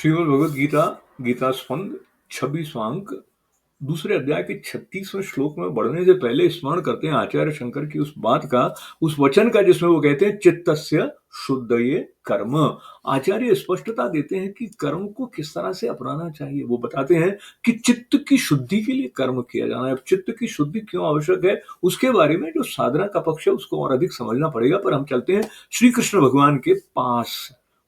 श्रीमद् भगवद गीता गीता स्कंद 26वां अंक दूसरे अध्याय के 36वें श्लोक में बढ़ने से पहले स्मरण करते हैं आचार्य शंकर की उस बात का, उस वचन का जिसमें वो कहते हैं चित्तस्य शुद्धये कर्म। आचार्य स्पष्टता देते हैं कि कर्म को किस तरह से अपनाना चाहिए। वो बताते हैं कि चित्त की शुद्धि के लिए कर्म किया जाना है। अब चित्त की शुद्धि क्यों आवश्यक है उसके बारे में जो साधना का पक्ष है उसको और अधिक समझना पड़ेगा। पर हम चलते हैं श्री कृष्ण भगवान के पास।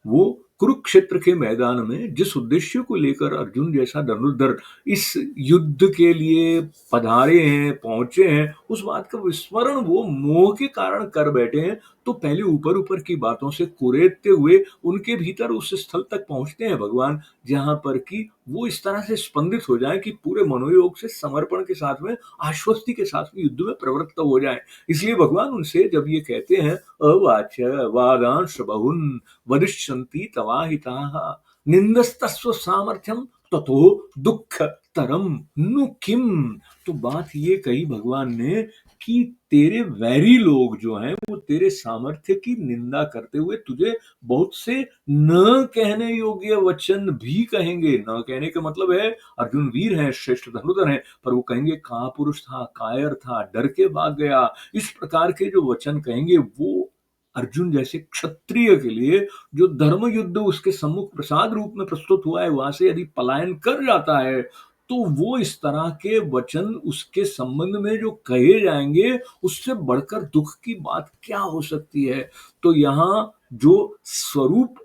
वो कुरुक्षेत्र के मैदान में जिस उद्देश्य को लेकर अर्जुन जैसा धनुर्धर इस युद्ध के लिए पधारे हैं, पहुंचे हैं, उस बात का विस्मरण वो मोह के कारण कर बैठे हैं। तो पहले ऊपर ऊपर की बातों से कुरेदते हुए उनके भीतर उस स्थल तक पहुंचते हैं भगवान, जहां पर कि वो इस तरह से स्पंदित हो जाए कि पूरे मनोयोग से समर्पण के साथ में, आश्वस्ति के साथ में युद्ध में प्रवृत्त हो जाए। इसलिए भगवान उनसे जब ये कहते हैं अवाच वादांश बहुन वदिष्यन्ति तवाहिताः निंदस्तस्व सामर्थ्यम ततो दुख तरम नु किम। तो बात ये कही भगवान ने कि तेरे वैरी लोग जो हैं वो तेरे सामर्थ्य की निंदा करते हुए तुझे बहुत से न कहने योग्य वचन भी कहेंगे। न कहने का मतलब है अर्जुन वीर है, श्रेष्ठ धनुर्धर है, पर वो कहेंगे कहा पुरुष था, कायर था, डर के भाग गया। इस प्रकार के जो वचन कहेंगे वो अर्जुन जैसे क्षत्रिय के लिए, जो धर्म युद्ध उसके सम्मुख प्रसाद रूप में प्रस्तुत हुआ है, वहां से यदि पलायन कर जाता है तो वो इस तरह के वचन उसके संबंध में जो कहे जाएंगे उससे बढ़कर दुख की बात क्या हो सकती है। तो यहाँ जो स्वरूप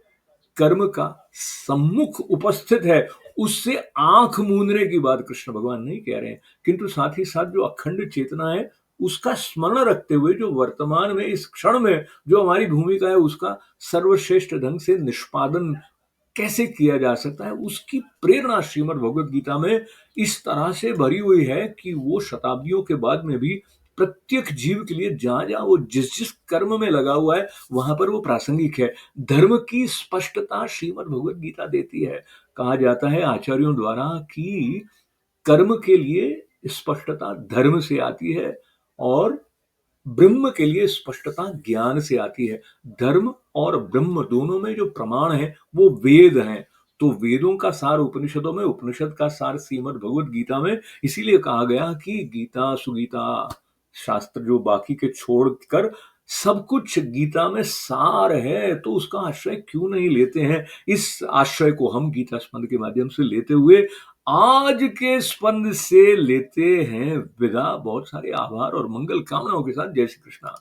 कर्म का सम्मुख उपस्थित है उससे आंख मूंदने की बात कृष्ण भगवान नहीं कह रहे हैं, किंतु साथ ही साथ जो अखंड चेतना है उसका स्मरण रखते हुए जो वर्तमान में इस क्षण में जो हमारी भूमिका है उसका सर्वश्रेष्ठ ढंग से निष्पादन कैसे किया जा सकता है, उसकी प्रेरणा श्रीमद् भगवद गीता में इस तरह से भरी हुई है कि वो शताब्दियों के बाद में भी प्रत्येक जीव के लिए जहां जहां वो जिस जिस कर्म में लगा हुआ है वहां पर वो प्रासंगिक है। धर्म की स्पष्टता श्रीमद् भगवद गीता देती है। कहा जाता है आचार्यों द्वारा कि कर्म के लिए स्पष्टता धर्म से आती है और ब्रह्म के लिए स्पष्टता ज्ञान से आती है। धर्म और ब्रह्म दोनों में जो प्रमाण है वो वेद हैं। तो वेदों का सार उपनिषदों में, उपनिषद का सार श्रीमद् भगवद गीता में। इसीलिए कहा गया कि गीता सुगीता शास्त्र जो बाकी के छोड़कर सब कुछ गीता में सार है, तो उसका आश्रय क्यों नहीं लेते हैं। इस आश्रय को हम गीता स्पंद के माध्यम से लेते हुए आज के स्पंद से लेते हैं विदा। बहुत सारे आभार और मंगल कामनाओं के साथ। जय श्री कृष्णा।